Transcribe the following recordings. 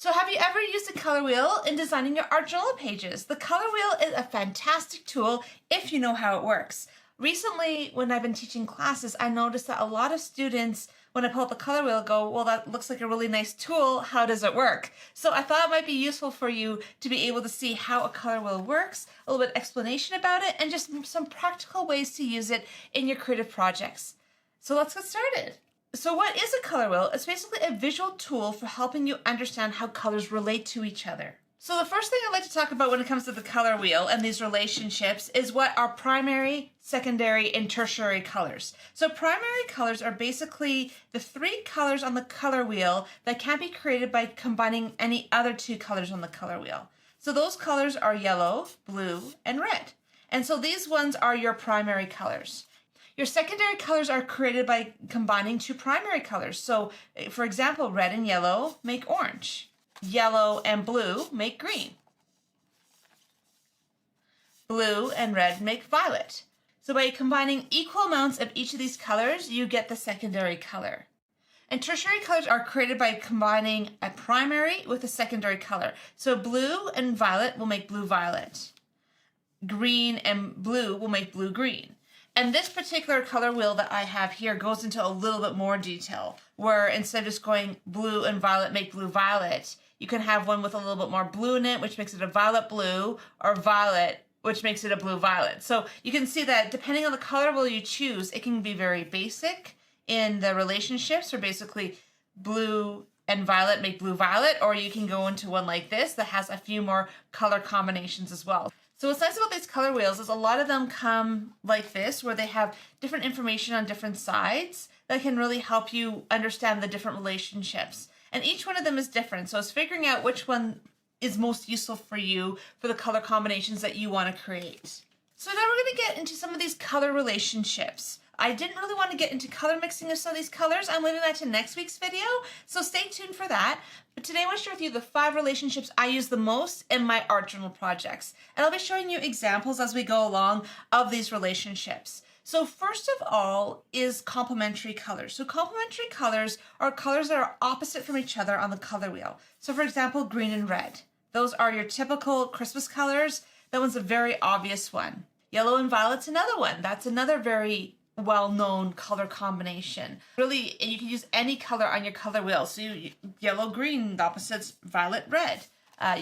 So have you ever used a color wheel in designing your art journal pages? The color wheel is a fantastic tool if you know how it works. Recently, when I've been teaching classes, I noticed that a lot of students, when I pull up the color wheel, go, well, that looks like a really nice tool. How does it work? So I thought it might be useful for you to be able to see how a color wheel works, a little bit of explanation about it, and just some practical ways to use it in your creative projects. So let's get started. So what is a color wheel? It's basically a visual tool for helping you understand how colors relate to each other. So the first thing I'd like to talk about when it comes to the color wheel and these relationships is what are primary, secondary, and tertiary colors. So primary colors are basically the three colors on the color wheel that can't be created by combining any other two colors on the color wheel. So those colors are yellow, blue, and red. And so these ones are your primary colors. Your secondary colors are created by combining two primary colors. So, for example, red and yellow make orange. Yellow and blue make green. Blue and red make violet. So by combining equal amounts of each of these colors, you get the secondary color. And tertiary colors are created by combining a primary with a secondary color. So blue and violet will make blue-violet. Green and blue will make blue-green. And this particular color wheel that I have here goes into a little bit more detail, where instead of just going blue and violet make blue-violet, you can have one with a little bit more blue in it, which makes it a violet-blue, or violet, which makes it a blue-violet. So you can see that depending on the color wheel you choose, it can be very basic in the relationships, or basically blue and violet make blue-violet, or you can go into one like this that has a few more color combinations as well. So what's nice about these color wheels is a lot of them come like this, where they have different information on different sides that can really help you understand the different relationships. And each one of them is different, so it's figuring out which one is most useful for you for the color combinations that you want to create. So now we're going to get into some of these color relationships. I didn't really want to get into color mixing of some of these colors. I'm leaving that to next week's video, so stay tuned for that. But today I want to share with you the 5 relationships I use the most in my art journal projects. And I'll be showing you examples as we go along of these relationships. So first of all is complementary colors. So complementary colors are colors that are opposite from each other on the color wheel. So for example, green and red. Those are your typical Christmas colors. That one's a very obvious one. Yellow and violet's another one. That's another very well-known color combination. Really, you can use any color on your color wheel. So yellow, green, the opposite's violet, red.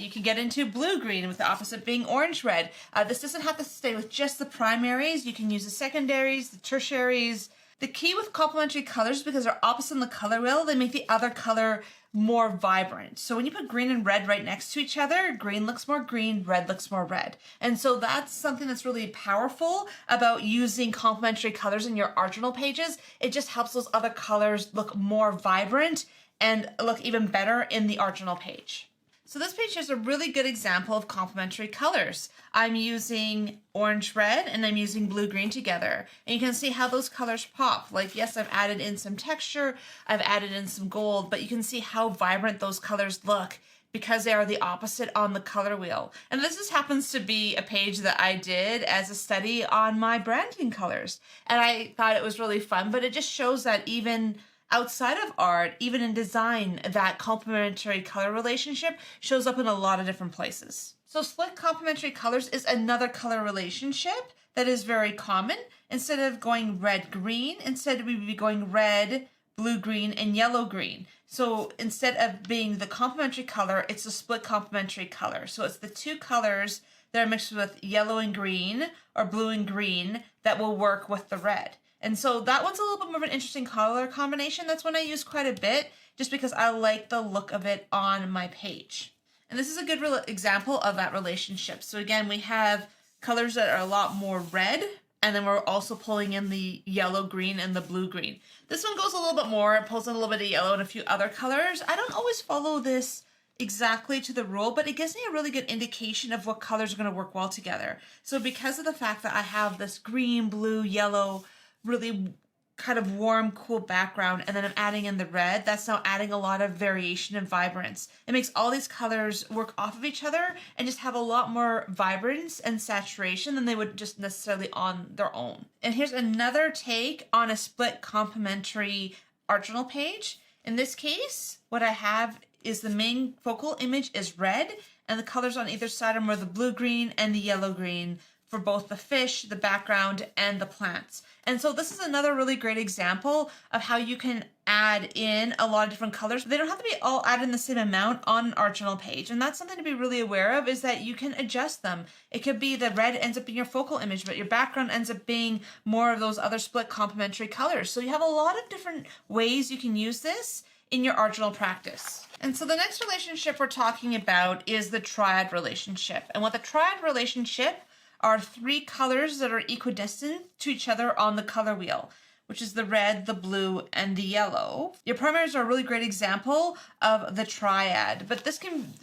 You can get into blue-green with the opposite being orange-red. This doesn't have to stay with just the primaries. You can use the secondaries, the tertiaries. The key with complementary colors, because they're opposite in the color wheel, they make the other color more vibrant. So when you put green and red right next to each other, green looks more green, red looks more red. And so that's something that's really powerful about using complementary colors in your art journal pages. It just helps those other colors look more vibrant and look even better in the art journal page. So this page is a really good example of complementary colors. I'm using orange-red and I'm using blue-green together. And you can see how those colors pop. Like, yes, I've added in some texture, I've added in some gold, but you can see how vibrant those colors look because they are the opposite on the color wheel. And this just happens to be a page that I did as a study on my branding colors. And I thought it was really fun, but it just shows that even outside of art, even in design, that complementary color relationship shows up in a lot of different places. So split complementary colors is another color relationship that is very common. Instead of going red-green, instead we would be going red, blue-green, and yellow-green. So instead of being the complementary color, it's a split complementary color. So it's the two colors that are mixed with yellow and green or blue and green that will work with the red. And so that one's a little bit more of an interesting color combination. That's one I use quite a bit just because I like the look of it on my page. And this is a good example of that relationship. So again, we have colors that are a lot more red, and then we're also pulling in the yellow, green, and the blue, green. This one goes a little bit more. It pulls in a little bit of yellow and a few other colors. I don't always follow this exactly to the rule, but it gives me a really good indication of what colors are going to work well together. So because of the fact that I have this green, blue, yellow, really kind of warm, cool background, and then I'm adding in the red, that's now adding a lot of variation and vibrance. It makes all these colors work off of each other and just have a lot more vibrance and saturation than they would just necessarily on their own. And here's another take on a split complementary art journal page. In this case, what I have is the main focal image is red, and the colors on either side are more the blue-green and the yellow-green for both the fish, the background, and the plants. And so this is another really great example of how you can add in a lot of different colors. They don't have to be all added in the same amount on an art journal page. And that's something to be really aware of, is that you can adjust them. It could be the red ends up being your focal image, but your background ends up being more of those other split complementary colors. So you have a lot of different ways you can use this in your art journal practice. And so the next relationship we're talking about is the triad relationship. And what the triad relationship are 3 colors that are equidistant to each other on the color wheel, which is the red, the blue, and the yellow. Your primaries are a really great example of the triad, but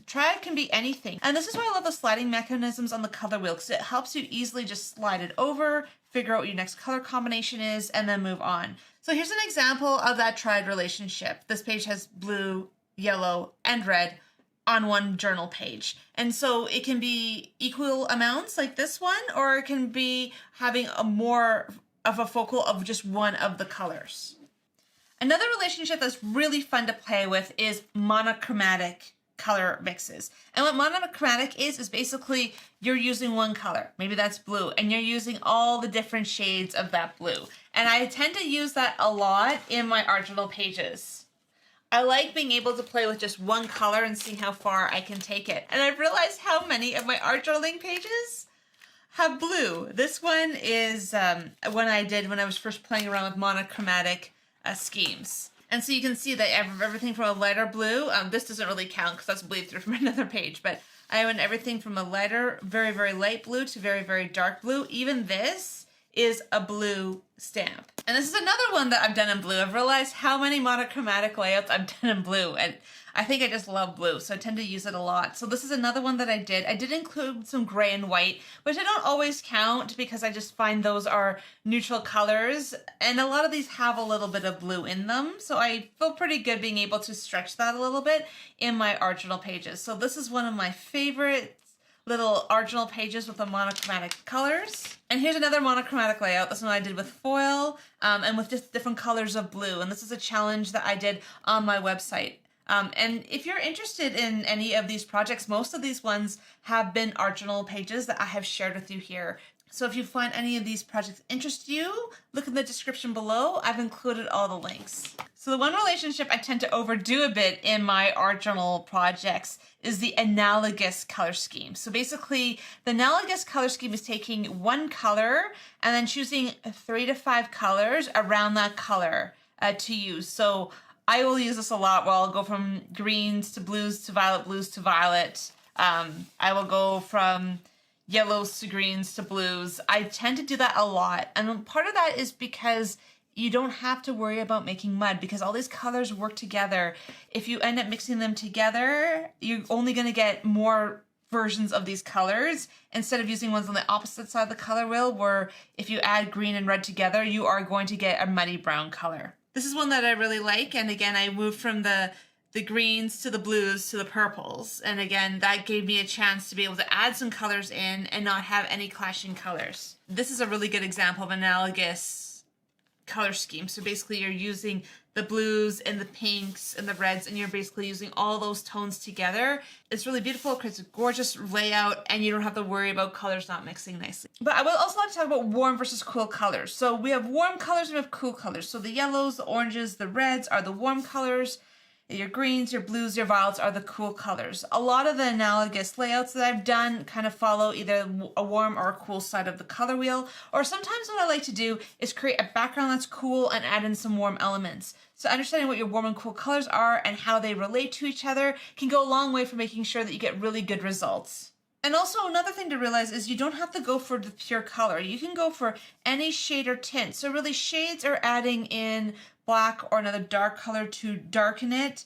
triad can be anything. And this is why I love the sliding mechanisms on the color wheel, because it helps you easily just slide it over, figure out what your next color combination is, and then move on. So here's an example of that triad relationship. This page has blue, yellow, and red on one journal page. And so it can be equal amounts like this one, or it can be having a more of a focal of just one of the colors. Another relationship that's really fun to play with is monochromatic color mixes. And what monochromatic is basically you're using one color, maybe that's blue, and you're using all the different shades of that blue. And I tend to use that a lot in my art journal pages. I like being able to play with just one color and see how far I can take it. And I've realized how many of my art journaling pages have blue. This one is one I did when I was first playing around with monochromatic schemes. And so you can see that I have everything from a lighter blue. This doesn't really count because that's bleed through from another page, but I went everything from a lighter, very, very light blue to very, very dark blue. Even this is a blue stamp. And this is another one that I've done in blue. I've realized how many monochromatic layouts I've done in blue, and I think I just love blue, so I tend to use it a lot. So this is another one that I did. I did include some gray and white, which I don't always count because I just find those are neutral colors, and a lot of these have a little bit of blue in them, so I feel pretty good being able to stretch that a little bit in my art journal pages. So this is one of my favorite little art journal pages with the monochromatic colors. And here's another monochromatic layout. This one I did with foil and with just different colors of blue. And this is a challenge that I did on my website. And if you're interested in any of these projects, most of these ones have been art journal pages that I have shared with you here. So if you find any of these projects interest you, look in the description below. I've included all the links. So the one relationship I tend to overdo a bit in my art journal projects is the analogous color scheme. So basically, the analogous color scheme is taking one color and then choosing 3 to 5 colors around that color to use. So I will use this a lot where I'll go from greens to blues to violet. I will go from yellows to greens to blues. I tend to do that a lot. And part of that is because you don't have to worry about making mud because all these colors work together. If you end up mixing them together, you're only going to get more versions of these colors instead of using ones on the opposite side of the color wheel, where if you add green and red together, you are going to get a muddy brown color. This is one that I really like. And again, I moved from the greens to the blues to the purples. And again, that gave me a chance to be able to add some colors in and not have any clashing colors. This is a really good example of analogous color scheme. So basically you're using the blues and the pinks and the reds, and you're basically using all those tones together. It's really beautiful, creates a gorgeous layout, and you don't have to worry about colors not mixing nicely. But I would also like to talk about warm versus cool colors. So we have warm colors and we have cool colors. So the yellows, the oranges, the reds are the warm colors. Your greens, your blues, your violets are the cool colors. A lot of the analogous layouts that I've done kind of follow either a warm or a cool side of the color wheel, or sometimes what I like to do is create a background that's cool and add in some warm elements. So understanding what your warm and cool colors are and how they relate to each other can go a long way for making sure that you get really good results. And also another thing to realize is you don't have to go for the pure color. You can go for any shade or tint. So really shades are adding in black or another dark color to darken it.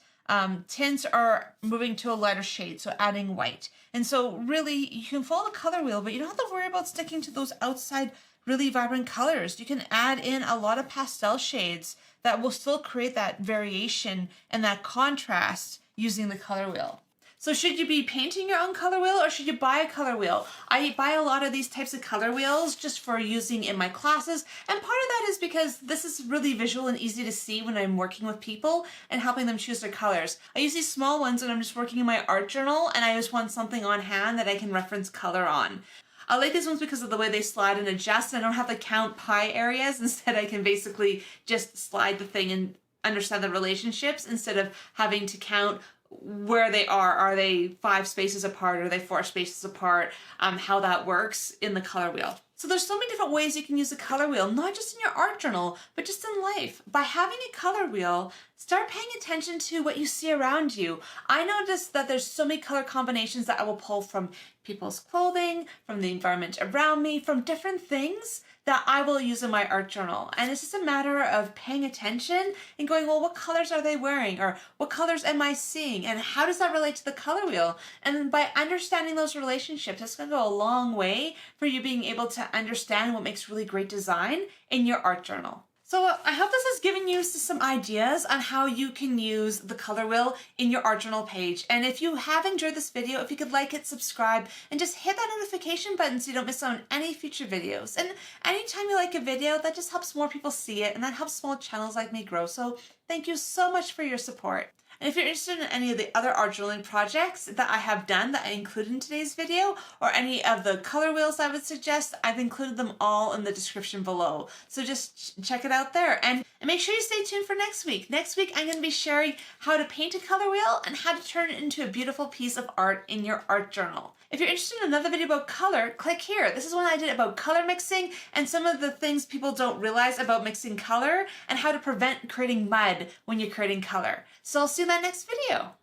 Tints are moving to a lighter shade, so adding white. And so really you can follow the color wheel, but you don't have to worry about sticking to those outside really vibrant colors. You can add in a lot of pastel shades that will still create that variation and that contrast using the color wheel. So should you be painting your own color wheel or should you buy a color wheel? I buy a lot of these types of color wheels just for using in my classes, and part of that is because this is really visual and easy to see when I'm working with people and helping them choose their colors. I use these small ones when I'm just working in my art journal and I just want something on hand that I can reference color on. I like these ones because of the way they slide and adjust, and I don't have to count pie areas. Instead, I can basically just slide the thing and understand the relationships instead of having to count where they are. Are they 5 spaces apart? Are they 4 spaces apart? How that works in the color wheel. So there's so many different ways you can use a color wheel, not just in your art journal, but just in life. By having a color wheel, start paying attention to what you see around you. I noticed that there's so many color combinations that I will pull from people's clothing, from the environment around me, from different things that I will use in my art journal. And it's just a matter of paying attention and going, well, what colors are they wearing? Or what colors am I seeing? And how does that relate to the color wheel? And by understanding those relationships, it's gonna go a long way for you being able to understand what makes really great design in your art journal. So I hope this has given you some ideas on how you can use the color wheel in your art journal page. And if you have enjoyed this video, if you could like it, subscribe, and just hit that notification button so you don't miss out on any future videos. And anytime you like a video, that just helps more people see it, and that helps small channels like me grow. So thank you so much for your support. And if you're interested in any of the other art journaling projects that I have done that I included in today's video, or any of the color wheels I would suggest, I've included them all in the description below. So just check it out there. And make sure you stay tuned for next week. Next week, I'm going to be sharing how to paint a color wheel and how to turn it into a beautiful piece of art in your art journal. If you're interested in another video about color, click here. This is one I did about color mixing and some of the things people don't realize about mixing color and how to prevent creating mud when you're creating color. So I'll see you in that next video.